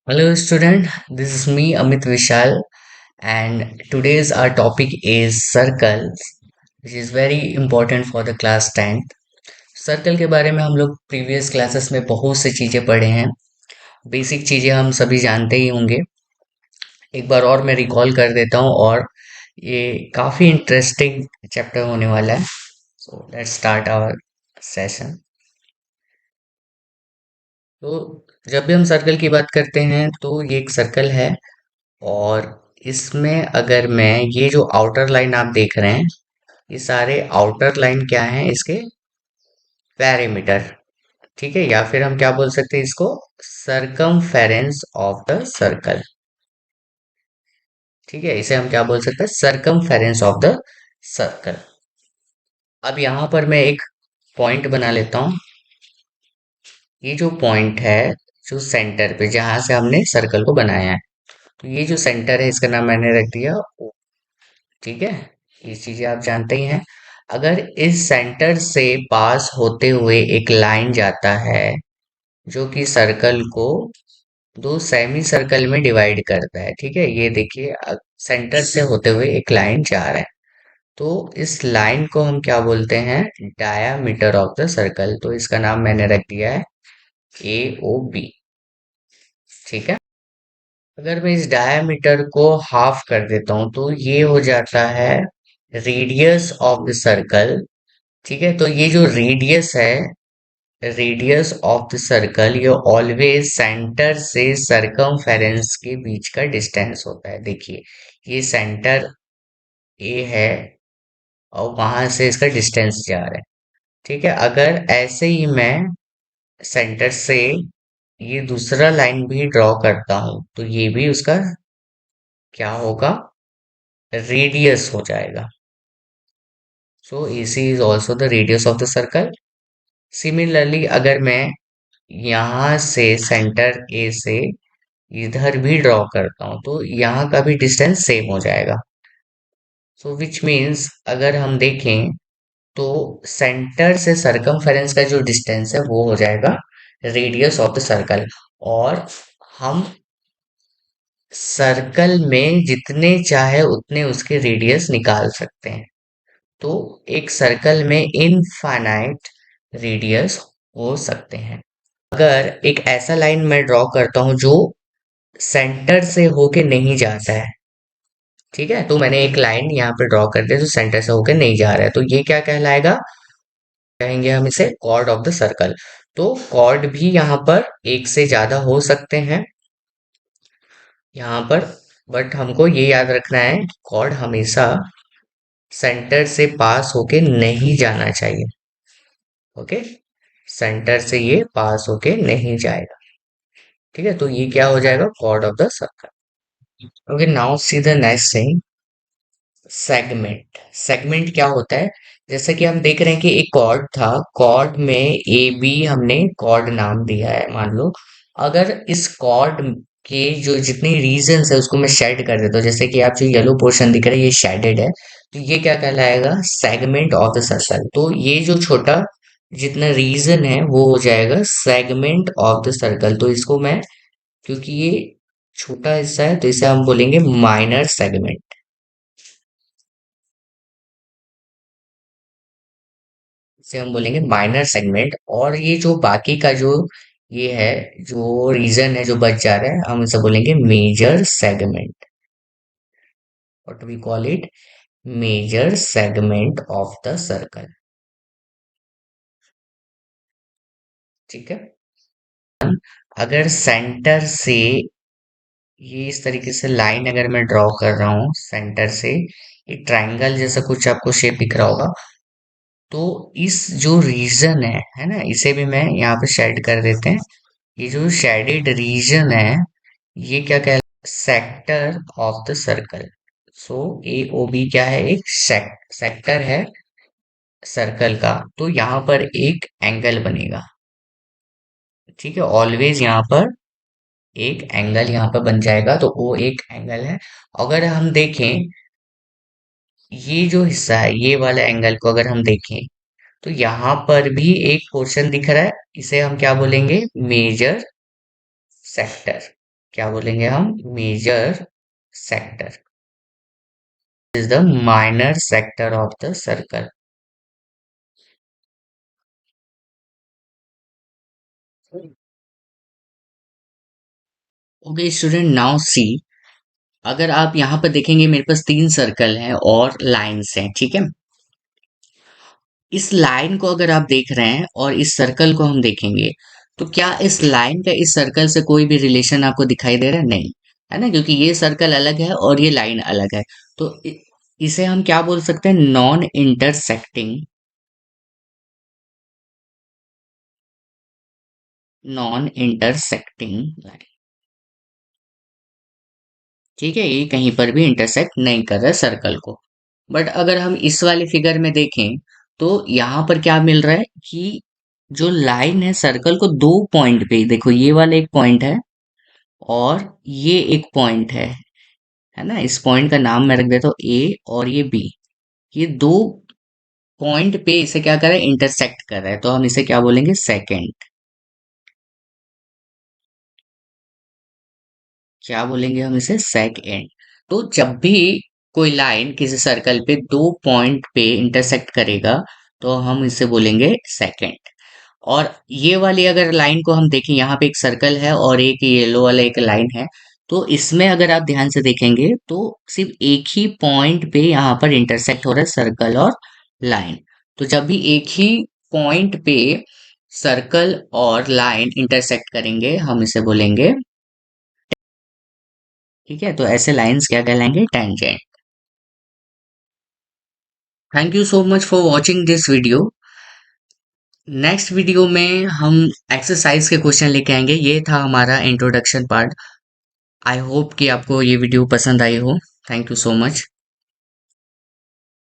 Hello, student. This is me, Amit Vishal, and today's our topic is circles, which is very important for the class 10th. Circle के बारे में हम लोग previous classes में बहुत सी चीजें पढ़े हैं। बेसिक चीजें हम सभी जानते ही होंगे। एक बार और मैं रिकॉल कर देता हूँ और ये काफी इंटरेस्टिंग चैप्टर होने वाला है। So let's start our session. तो जब भी हम सर्कल की बात करते हैं तो ये एक सर्कल है और इसमें अगर मैं ये जो आउटर लाइन आप देख रहे हैं, ये सारे आउटर लाइन क्या हैं इसके पेरीमीटर। ठीक है, या फिर हम क्या बोल सकते हैं इसको, सरकमफेरेंस ऑफ द सर्कल। ठीक है, इसे हम क्या बोल सकते हैं, सरकमफेरेंस ऑफ द सर्कल। अब यहाँ पर मैं एक पॉइंट बना लेता हूँ। ये जो पॉइंट है, जो सेंटर पे जहां से हमने सर्कल को बनाया है, तो ये जो सेंटर है इसका नाम मैंने रख दिया O। ठीक है, ये चीजें आप जानते ही हैं। अगर इस सेंटर से पास होते हुए एक लाइन जाता है जो कि सर्कल को दो सेमी सर्कल में डिवाइड करता है। ठीक है, ये देखिए, सेंटर से होते हुए एक लाइन जा रहा है, तो इस लाइन को हम क्या बोलते हैं, डायामीटर ऑफ द सर्कल। तो इसका नाम मैंने रख दिया है ए ओ बी। ठीक है, अगर मैं इस डायामीटर को हाफ कर देता हूं तो ये हो जाता है रेडियस ऑफ द सर्कल। ठीक है, तो ये जो रेडियस है, रेडियस ऑफ द सर्कल, ये ऑलवेज सेंटर से सरकमफेरेंस के बीच का डिस्टेंस होता है। देखिए, ये सेंटर ए है और वहां से इसका डिस्टेंस जा रहा है। ठीक है, अगर ऐसे ही मैं सेंटर से ये दूसरा लाइन भी ड्रॉ करता हूं तो ये भी उसका क्या होगा, रेडियस हो जाएगा। सो AC is also the radius of the circle. Similarly अगर मैं यहाँ से सेंटर ए से इधर भी ड्रॉ करता हूँ तो यहाँ का भी डिस्टेंस सेम हो जाएगा। सो विच मीन्स अगर हम देखें तो सेंटर से सरकमफेरेंस का जो डिस्टेंस है वो हो जाएगा रेडियस ऑफ द सर्कल। और हम सर्कल में जितने चाहे उतने उसके रेडियस निकाल सकते हैं। तो एक सर्कल में इनफाइनाइट रेडियस हो सकते हैं। अगर एक ऐसा लाइन मैं ड्रॉ करता हूं जो सेंटर से होके नहीं जाता है, ठीक है, तो मैंने एक लाइन यहाँ पे ड्रॉ कर दिया जो सेंटर से होके नहीं जा रहा है, तो ये क्या कहलाएगा, कहेंगे हम इसे कॉर्ड ऑफ द सर्कल। तो कॉर्ड भी यहाँ पर एक से ज्यादा हो सकते हैं यहाँ पर, बट हमको ये याद रखना है कि कॉर्ड हमेशा सेंटर से पास होके नहीं जाना चाहिए। ओके, सेंटर से ये पास होके नहीं जाएगा। ठीक है, तो ये क्या हो जाएगा, chord of the circle. Okay, now see the next thing, segment. Segment क्या होता है, जैसे कि हम देख रहे हैं कि एक कॉर्ड था, कॉर्ड में ए बी हमने कॉर्ड नाम दिया है, मान लो। अगर इस कॉर्ड के जो जितने रीजन्स है उसको मैं शेड कर देता हूँ, जैसे कि आप जो येलो पोर्शन दिख रहा है ये शेडेड है, तो ये क्या कहलाएगा, सेगमेंट ऑफ द सर्कल। तो ये जो छोटा जितना रीजन है वो हो जाएगा सेगमेंट ऑफ द सर्कल। तो इसको मैं, क्योंकि ये छोटा हिस्सा है तो इसे हम बोलेंगे माइनर सेगमेंट। इसे हम बोलेंगे माइनर सेगमेंट। और ये जो बाकी का जो ये है, जो रीजन है जो बच जा रहा है, हम इसे बोलेंगे major segment. What we call it, major segment of the circle. ठीक है, अगर सेंटर से ये इस तरीके से लाइन अगर मैं ड्रॉ कर रहा हूँ सेंटर से, एक ट्रायंगल जैसा कुछ आपको शेप दिख रहा होगा, तो इस जो रीजन है ना, इसे भी मैं यहाँ पे शेड कर देते हैं। ये जो शेडेड रीजन है, ये क्या कहलाता है, sector of the circle. So A O B क्या है, एक सेक्टर है सर्कल का। तो यहाँ पर एक एंगल बनेगा। ठीक है, ऑलवेज यहाँ पर एक एंगल यहाँ पर बन जाएगा, तो वो एक एंगल है। अगर हम देखें ये जो हिस्सा है, ये वाला एंगल को अगर हम देखें तो यहाँ पर भी एक पोर्शन दिख रहा है, इसे हम क्या बोलेंगे, मेजर सेक्टर। क्या बोलेंगे हम? Major sector is the minor sector of the circle. Okay student, now see, अगर आप यहाँ पर देखेंगे मेरे पास तीन सर्कल हैं और लाइंस हैं, ठीक है। इस लाइन को अगर आप देख रहे हैं और इस सर्कल को हम देखेंगे, तो क्या इस लाइन का इस सर्कल से कोई भी रिलेशन आपको दिखाई दे रहा है? नहीं, है ना, क्योंकि ये सर्कल अलग है और ये लाइन अलग है। तो इसे हम क्या बोल सकते हैं? Non intersecting, non intersecting line. ठीक है, ये कहीं पर भी इंटरसेक्ट नहीं कर रहा है सर्कल को। बट अगर हम इस वाले फिगर में देखें, तो यहाँ पर क्या मिल रहा है कि जो लाइन है सर्कल को दो पॉइंट पे, देखो ये वाला एक पॉइंट है और ये एक पॉइंट है ना। इस पॉइंट का नाम मैं रख देता हूँ ए और ये बी। ये दो पॉइंट पे इसे क्या कर रहा है? इंटरसेक्ट कर रहा है, तो हम इसे क्या बोलेंगे? सेकेंड। क्या बोलेंगे हम इसे? सेक एंड। तो जब भी कोई लाइन किसी सर्कल पे दो पॉइंट पे इंटरसेक्ट करेगा, तो हम इसे बोलेंगे सेकेंड। और ये वाली अगर लाइन को हम देखें, यहाँ पे एक सर्कल है और एक येलो वाला एक लाइन है, तो इसमें अगर आप ध्यान से देखेंगे तो सिर्फ एक ही पॉइंट पे यहाँ पर इंटरसेक्ट हो रहा है सर्कल और लाइन। तो जब भी एक ही पॉइंट पे सर्कल और लाइन इंटरसेक्ट करेंगे, हम इसे बोलेंगे, ठीक है। तो ऐसे लाइंस क्या कहलाएंगे? Tangent. Thank you so much for watching this video. Next video में हम एक्सरसाइज के क्वेश्चन लेके आएंगे। ये था हमारा इंट्रोडक्शन पार्ट। आई होप कि आपको ये वीडियो पसंद आई हो। Thank you so much.